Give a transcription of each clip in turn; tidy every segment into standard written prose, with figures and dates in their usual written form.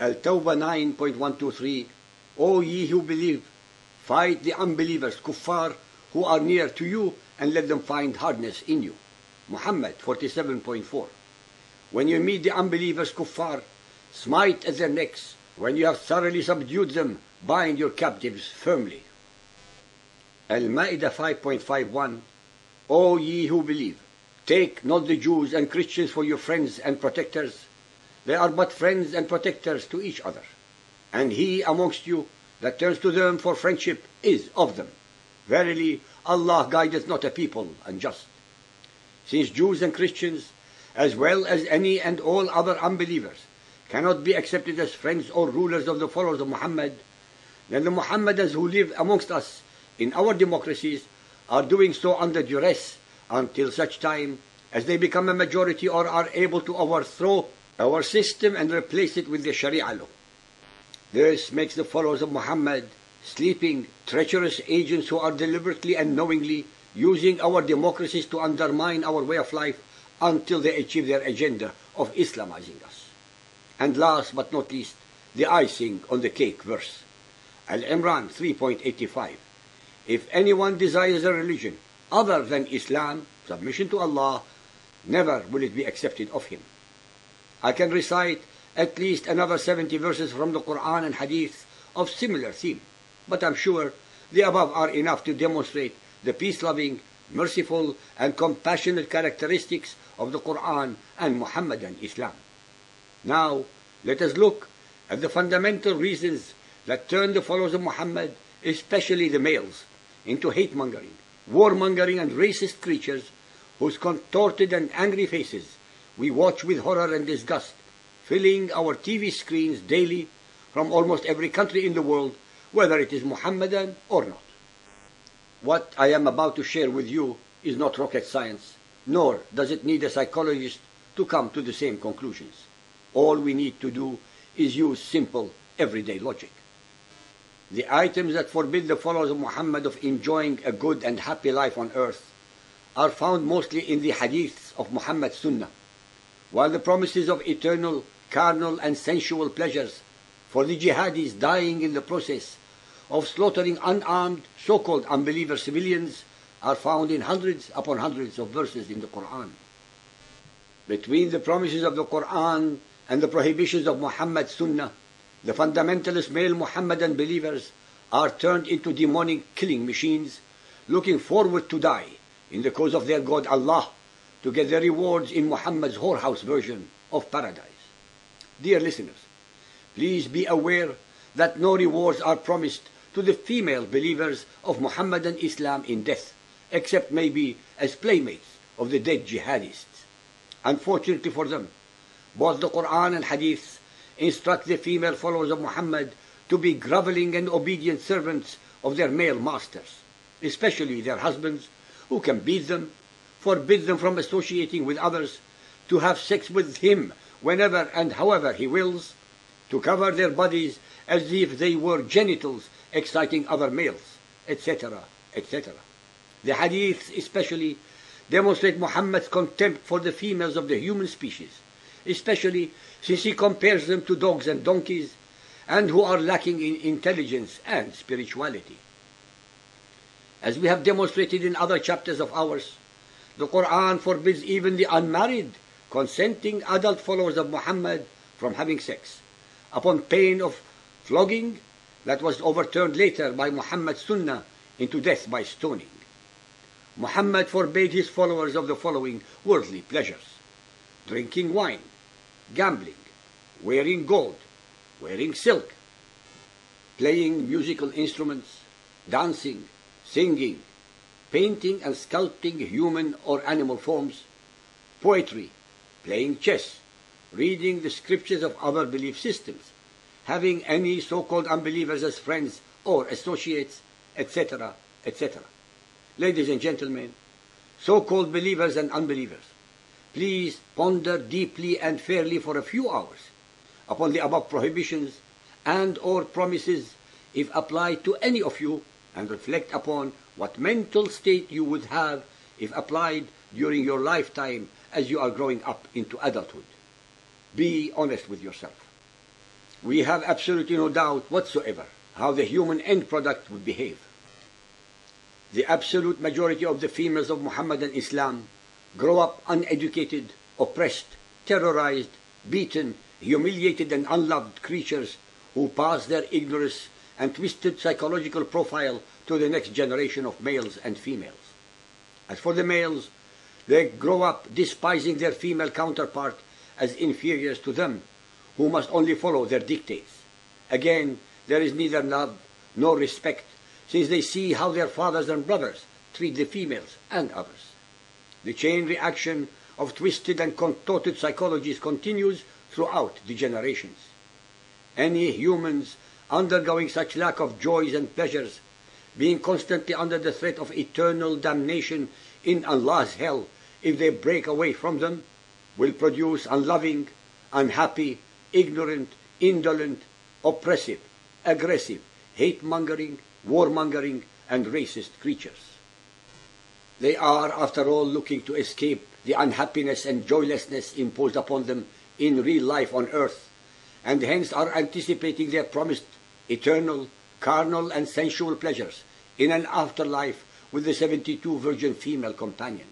Al-Tawbah 9.123, O ye who believe, fight the unbelievers, kuffar, who are near to you, and let them find hardness in you. Muhammad 47.4. When you meet the unbelievers, kuffar, smite at their necks. When you have thoroughly subdued them, bind your captives firmly. Al-Ma'idah 5.51, O ye who believe, take not the Jews and Christians for your friends and protectors. They are but friends and protectors to each other. And he amongst you that turns to them for friendship is of them. Verily, Allah guideth not a people unjust. Since Jews and Christians, as well as any and all other unbelievers, cannot be accepted as friends or rulers of the followers of Muhammad, then the Muhammadans who live amongst us in our democracies are doing so under duress until such time as they become a majority or are able to overthrow our system and replace it with the Sharia law. This makes the followers of Muhammad sleeping, treacherous agents who are deliberately and knowingly using our democracies to undermine our way of life until they achieve their agenda of Islamizing us. And last but not least, the icing on the cake verse. Al-Imran 3.85. If anyone desires a religion other than Islam, submission to Allah, never will it be accepted of him. I can recite at least another 70 verses from the Quran and Hadith of similar theme, but I'm sure the above are enough to demonstrate the peace-loving, merciful, and compassionate characteristics of the Quran and Muhammadan Islam. Now, let us look at the fundamental reasons that turn the followers of Muhammad, especially the males, into hate-mongering, war-mongering, and racist creatures whose contorted and angry faces we watch with horror and disgust, filling our TV screens daily from almost every country in the world, whether it is Muhammadan or not. What I am about to share with you is not rocket science, nor does it need a psychologist to come to the same conclusions. All we need to do is use simple, everyday logic. The items that forbid the followers of Muhammad of enjoying a good and happy life on earth are found mostly in the hadiths of Muhammad's Sunnah, while the promises of eternal, carnal, and sensual pleasures for the jihadis dying in the process of slaughtering unarmed, so-called unbeliever civilians are found in hundreds upon hundreds of verses in the Quran. Between the promises of the Quran and the prohibitions of Muhammad's Sunnah, the fundamentalist male Muhammadan believers are turned into demonic killing machines, looking forward to die in the cause of their God Allah, to get their rewards in Muhammad's whorehouse version of paradise. Dear listeners, please be aware that no rewards are promised to the female believers of Muhammadan Islam in death, except maybe as playmates of the dead jihadists. Unfortunately for them, both the Quran and Hadith instruct the female followers of Muhammad to be groveling and obedient servants of their male masters, especially their husbands, who can beat them, forbid them from associating with others, to have sex with him whenever and however he wills, to cover their bodies as if they were genitals exciting other males, etc., etc. The hadiths especially demonstrate Muhammad's contempt for the females of the human species, especially since he compares them to dogs and donkeys, and who are lacking in intelligence and spirituality. As we have demonstrated in other chapters of ours, the Quran forbids even the unmarried, consenting adult followers of Muhammad from having sex, upon pain of flogging that was overturned later by Muhammad's Sunnah into death by stoning. Muhammad forbade his followers of the following worldly pleasures: drinking wine, gambling, wearing gold, wearing silk, playing musical instruments, dancing, singing, painting and sculpting human or animal forms, poetry, playing chess, reading the scriptures of other belief systems, having any so-called unbelievers as friends or associates, etc., etc. Ladies and gentlemen, so-called believers and unbelievers, please ponder deeply and fairly for a few hours upon the above prohibitions and or promises if applied to any of you, and reflect upon what mental state you would have if applied during your lifetime as you are growing up into adulthood. Be honest with yourself. we have absolutely no doubt whatsoever how the human end product would behave. The absolute majority of the females of Muhammadan Islam grow up uneducated, oppressed, terrorized, beaten, humiliated and unloved creatures who pass their ignorance and twisted psychological profile to the next generation of males and females. As for the males, they grow up despising their female counterpart as inferiors to them, who must only follow their dictates. Again, there is neither love nor respect, since they see how their fathers and brothers treat the females and others. The chain reaction of twisted and contorted psychologies continues throughout the generations. Any humans undergoing such lack of joys and pleasures, being constantly under the threat of eternal damnation in Allah's hell if they break away from them, will produce unloving, unhappy, ignorant, indolent, oppressive, aggressive, hate-mongering, warmongering, and racist creatures. They are, after all, looking to escape the unhappiness and joylessness imposed upon them in real life on earth, and hence are anticipating their promised eternal, carnal, and sensual pleasures in an afterlife with the 72 virgin female companions.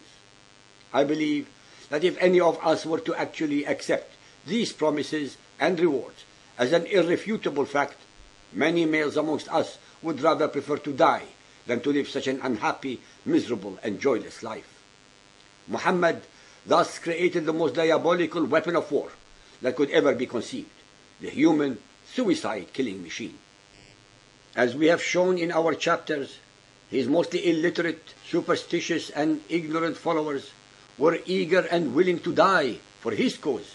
I believe that if any of us were to actually accept these promises and rewards as an irrefutable fact, many males amongst us would rather prefer to die than to live such an unhappy, miserable, and joyless life. Muhammad thus created the most diabolical weapon of war that could ever be conceived, the human suicide-killing machine. As we have shown in our chapters, his mostly illiterate, superstitious, and ignorant followers were eager and willing to die for his cause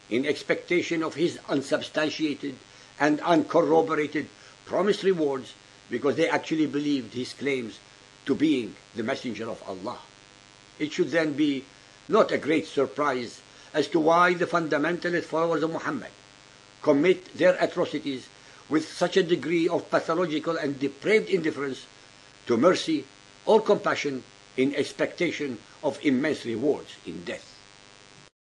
in expectation of his unsubstantiated and uncorroborated promised rewards, because they actually believed his claims to being the messenger of Allah. It should then be not a great surprise as to why the fundamentalist followers of Muhammad commit their atrocities with such a degree of pathological and depraved indifference to mercy or compassion in expectation of immense rewards in death.